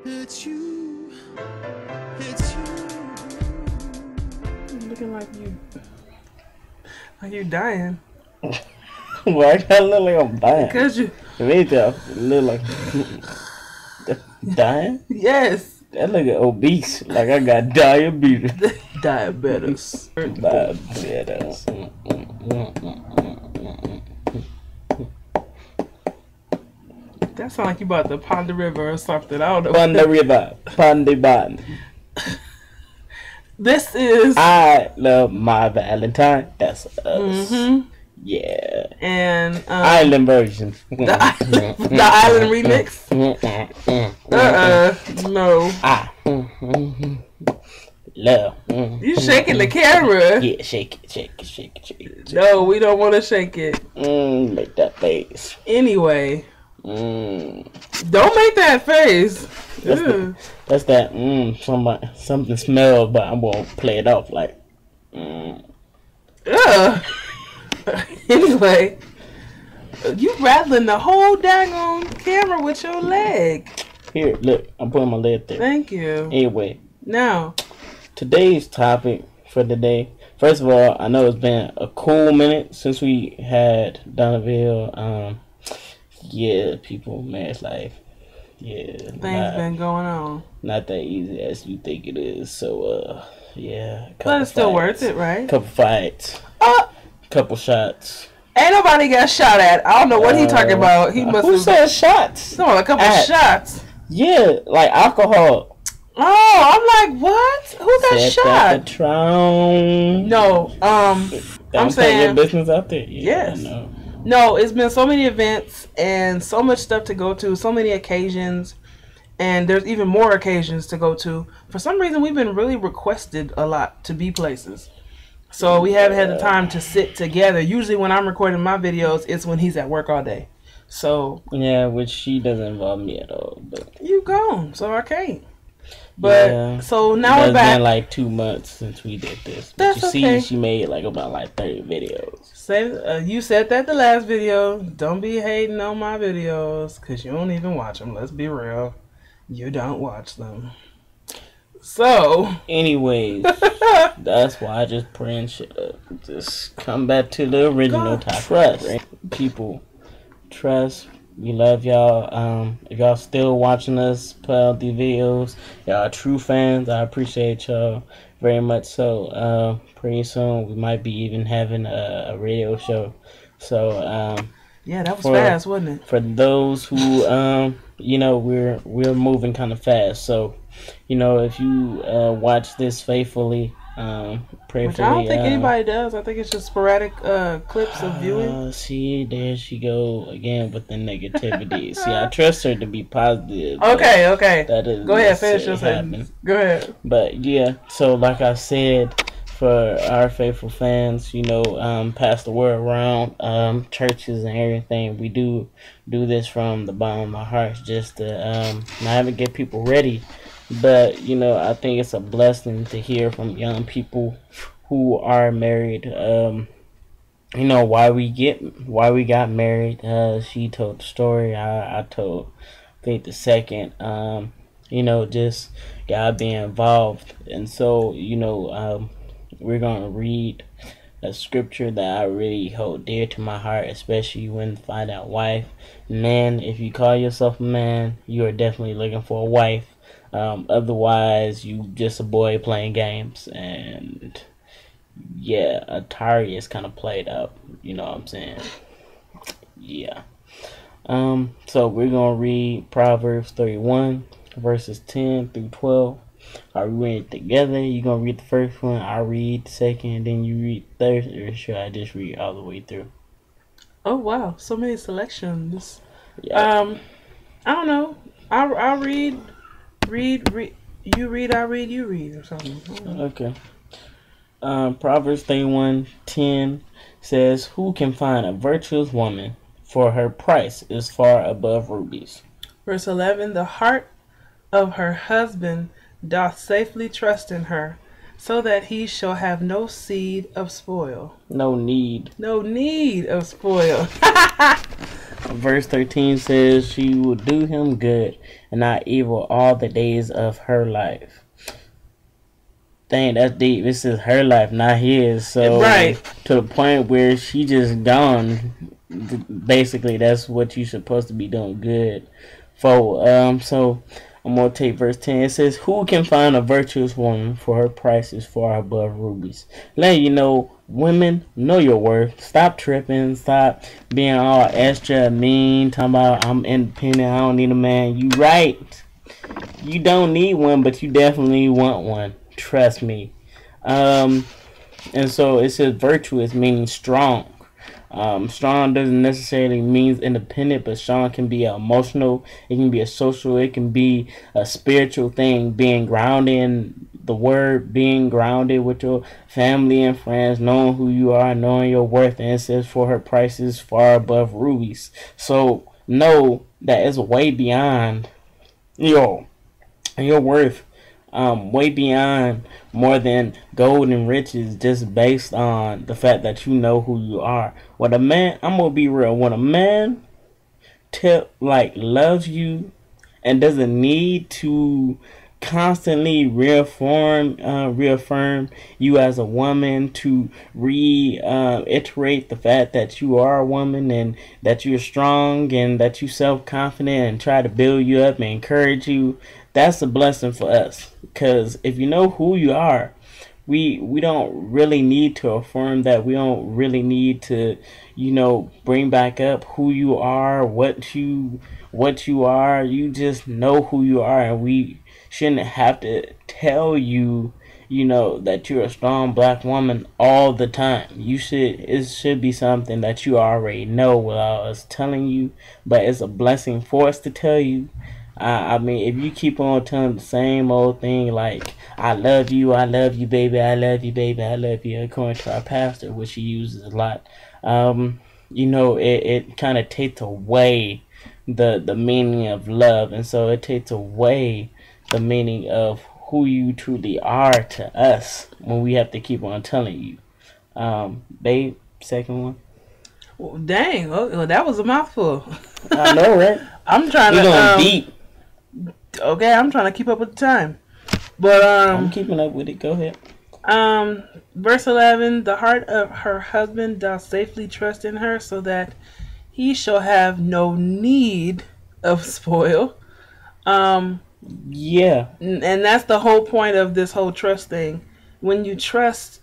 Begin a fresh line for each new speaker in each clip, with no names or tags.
It's you. It's you.
You're looking like you dying.
Why I gotta look like I'm dying?
Cause you.
Me too. Look like dying.
Yes.
That look obese. Like I got diabetes.
Diabetes.
Diabetes.
That sound like you about to pond the river or something. I don't know.
Pond the river. Pond the bottom.
This is.
I love my Valentine. That's us.
Mm-hmm.
Yeah.
And
island version.
The island remix. No.
Love.
You shaking the camera.
Yeah, shake it.
No, we don't want to shake it.
Make that face.
Anyway.
Don't
make that face.
That's that something smells, but I'm gonna play it off like
Anyway, you rattling the whole daggone camera with your leg.
Here, look, I'm putting my leg there.
Thank you.
Anyway,
now
today's topic for the day. First of all, I know it's been a cool minute since we had done a video. Yeah, people, marriage life. Yeah,
things been going on.
Not that easy as you think it is. So, yeah.
But it's still worth it, right?
Couple fights. Couple shots.
Ain't nobody got shot at. I don't know what he talking about. He must
who said shots?
No, a couple shots.
Yeah, like alcohol.
Oh, I'm like, what? Who got shot?
Patron.
No, I'm saying
your business out there. Yeah,
yes. No, it's been so many events and so much stuff to go to, so many occasions, and there's even more occasions to go to. For some reason, we've been really requested a lot to be places. So we haven't had the time to sit together. Usually when I'm recording my videos, it's when he's at work all day. So
yeah, which she doesn't involve me at all. But
you gone, so I can't. But so now we're back.
It's been like 2 months since we did this. But
That's
you see, she made like about like 30 videos.
You said that the last video. Don't be hating on my videos because you don't even watch them. Let's be real. You don't watch them. So,
anyways, that's why I just pray and shut up. Just come back to the original topic. Trust. People, trust. We love y'all. If y'all still watching us put out these videos, y'all are true fans. I appreciate y'all very much. So, pretty soon we might be even having a radio show. So,
yeah, that was fast, wasn't it?
For those who, you know, we're moving kind of fast. So, you know, if you watch this faithfully, prayerfully.
Which I don't think anybody does. I think it's just sporadic clips of viewing.
See, there she go again with the negativity. See, I trust her to be positive.
Okay.
That is
go ahead, finish your sentence. Go ahead.
But yeah, so like I said, for our faithful fans, you know, pass the word around, churches and everything. We do this from the bottom of my heart, just to not even get people ready. But, you know, I think it's a blessing to hear from young people who are married, you know, why we got married. She told the story. I told, I think, the second, you know, just God being involved. And so, you know, we're going to read a scripture that I really hold dear to my heart, especially when find out wife. Man, if you call yourself a man, you are definitely looking for a wife. Otherwise, you just a boy playing games, and yeah, Atari is kind of played up. You know what I'm saying? Yeah. So we're gonna read Proverbs 31 verses 10 through 12. Are we reading it together? You gonna read the first one? I'll read the second, and then you read the third, or should I just read all the way through?
Oh wow, so many selections.
Yeah.
I don't know. I'll read. You read, I read, you read, or something.
Okay. Proverbs 31:10 says, "Who can find a virtuous woman? For her price is far above rubies."
Verse 11, the heart of her husband doth safely trust in her, so that he shall have no seed of spoil.
No need
of spoil.
Verse 13 says she will do him good and not evil all the days of her life. Dang, that's deep. This is her life, not his. So
Right.
to the point where she just gone. Basically, that's what you're supposed to be doing good for. So I'm gonna take verse 10. It says, "Who can find a virtuous woman? For her price is far above rubies." Letting you know, women, know your worth. Stop tripping. Stop being all extra mean. Talking about I'm independent. I don't need a man. You right. You don't need one, but you definitely want one. Trust me. And so it says virtuous, meaning strong. Strong doesn't necessarily mean independent, but strong can be emotional, it can be a social, it can be a spiritual thing, being grounded in the word, being grounded with your family and friends, knowing who you are, knowing your worth. And it says for her prices far above rubies. So know that it's way beyond your worth, way beyond more than gold and riches, just based on the fact that you know who you are. When a man, I'm gonna be real, when a man loves you and doesn't need to constantly reaffirm you as a woman, to reiterate the fact that you are a woman and that you're strong and that you're self-confident, and try to build you up and encourage you, that's a blessing for us. Because if you know who you are, we don't really need to affirm that. We don't really need to, bring back up who you are, what you are. You just know who you are, and we shouldn't have to tell you, that you're a strong black woman all the time. It should be something that you already know without us telling you, but it's a blessing for us to tell you. I mean, if you keep on telling the same old thing like, I love you, baby, I love you, baby, I love you, according to our pastor, which he uses a lot, it kind of takes away the meaning of love. And so it takes away the meaning of who you truly are to us when we have to keep on telling you. Babe, second one.
Well, dang, well, that was a mouthful.
I know, right?
I'm trying
We're going deep.
Okay, I'm trying to keep up with the time. But
I'm keeping up with it. Go ahead.
Verse 11, the heart of her husband doth safely trust in her, so that he shall have no need of spoil.
Yeah.
And that's the whole point of this whole trust thing. When you trust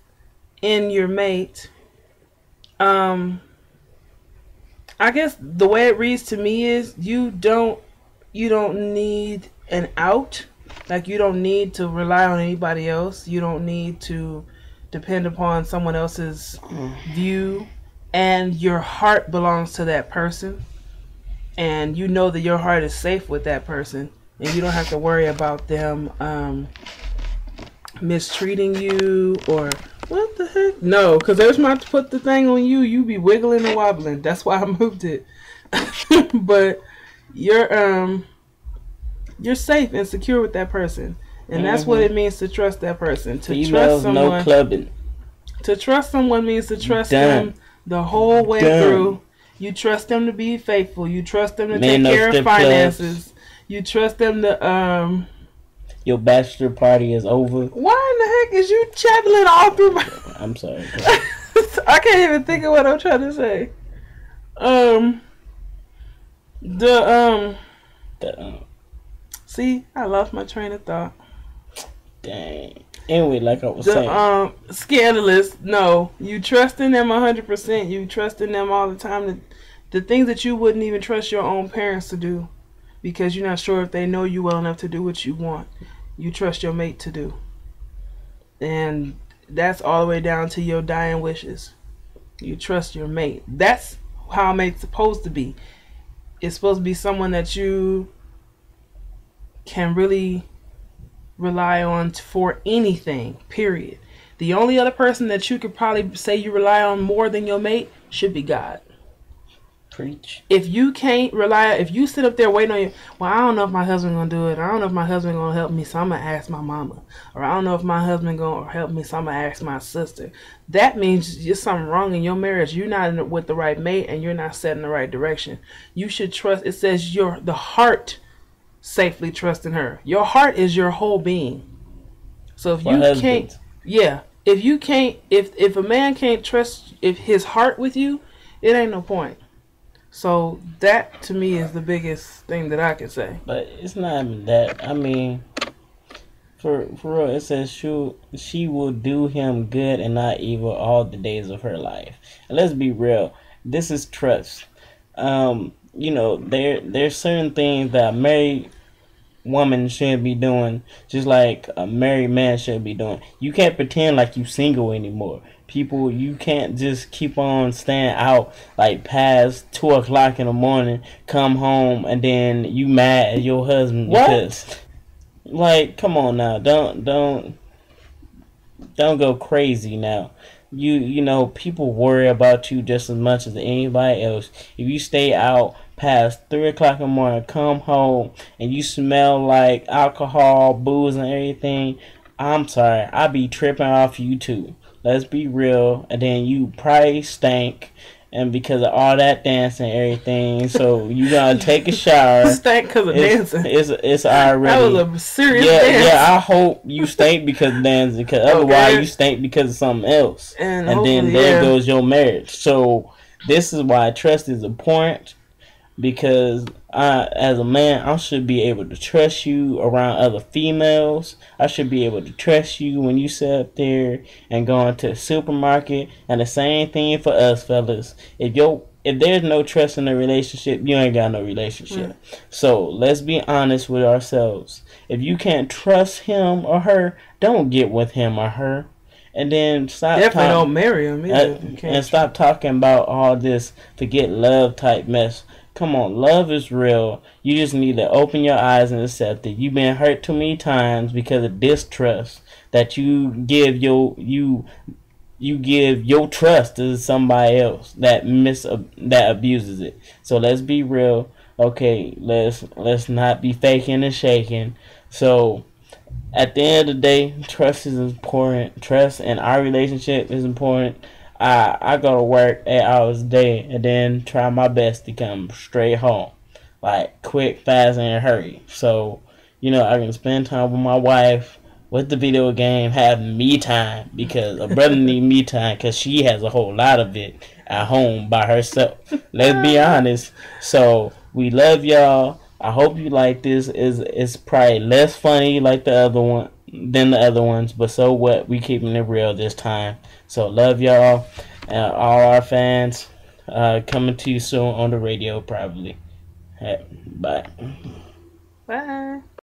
in your mate, I guess the way it reads to me is you don't need an out. Like, you don't need to rely on anybody else. You don't need to depend upon someone else's view. And your heart belongs to that person. And you know that your heart is safe with that person. And you don't have to worry about them mistreating you or what the heck. No, because every time I put the thing on you, you be wiggling and wobbling. That's why I moved it. But you're safe and secure with that person, and that's what it means to trust that person. To trust someone,
no clubbing.
To trust someone means to trust them the whole way through. You trust them to be faithful. You trust them to take care of finances. You trust them to
Your bachelor party is over.
Why in the heck is you chattering all through my?
I'm sorry.
I can't even think of what I'm trying to say. See, I lost my train of thought.
Dang. Anyway, like I was saying.
Scandalous. No, you trust in them 100%. You trust in them all the time. The things that you wouldn't even trust your own parents to do, because you're not sure if they know you well enough to do what you want. You trust your mate to do. And that's all the way down to your dying wishes. You trust your mate. That's how a mate's supposed to be. It's supposed to be someone that you can really rely on for anything, period. The only other person that you could probably say you rely on more than your mate should be God.
Preach.
If you can't rely, if you sit up there waiting on you, well, I don't know if my husband gonna do it. I don't know if my husband gonna help me, so I'm gonna ask my mama. Or I don't know if my husband gonna help me, so I'm gonna ask my sister. That means there's something wrong in your marriage. You're not with the right mate, and you're not set in the right direction. You should trust. It says the heart safely trust in her. Your heart is your whole being. So if you can't, yeah, if you can't, if a man can't trust his heart with you, it ain't no point. So that to me is the biggest thing that I can say.
But it's not even that. I mean, for real, it says she will do him good and not evil all the days of her life. And let's be real, this is trust. You know, there's certain things that a married woman should be doing, just like a married man should be doing. You can't pretend like you single anymore. People, you can't just keep on staying out like past 2 o'clock in the morning, come home, and then you mad at your husband because, like, come on now, don't go crazy now. You know, people worry about you just as much as anybody else. If you stay out past 3 o'clock in the morning, come home, and you smell like alcohol, booze, and everything, I'm sorry, I be tripping off you too. Let's be real. And then you probably stank, and because of all that dancing and everything, so you gotta take a shower.
Stank because of dancing.
It's already.
That was a serious dance.
Yeah. I hope you stink because of dancing, because otherwise you stink because of something else, and then there goes your marriage. So this is why trust is important. Because as a man, I should be able to trust you around other females. I should be able to trust you when you sit up there and go into the supermarket. And the same thing for us fellas. If there's no trust in a relationship, you ain't got no relationship. So let's be honest with ourselves. If you can't trust him or her, don't get with him or her. And then
don't marry him either.
And stop talking about all this forget love type mess. Come on, love is real. You just need to open your eyes and accept it. You've been hurt too many times because of distrust that you give your trust to somebody else that abuses it. So let's be real. Okay, let's not be faking and shaking. So at the end of the day, trust is important. Trust in our relationship is important. I go to work 8 hours a day and then try my best to come straight home. Like, quick, fast, and in a hurry. So, you know, I can spend time with my wife, with the video game, have me time. Because a brother need me time because she has a whole lot of it at home by herself. Let's be honest. So, we love y'all. I hope you like this. It's probably less funny like the other one than the other ones, but so what, we keeping it real this time. So love y'all and all our fans. Coming to you soon on the radio probably. Bye.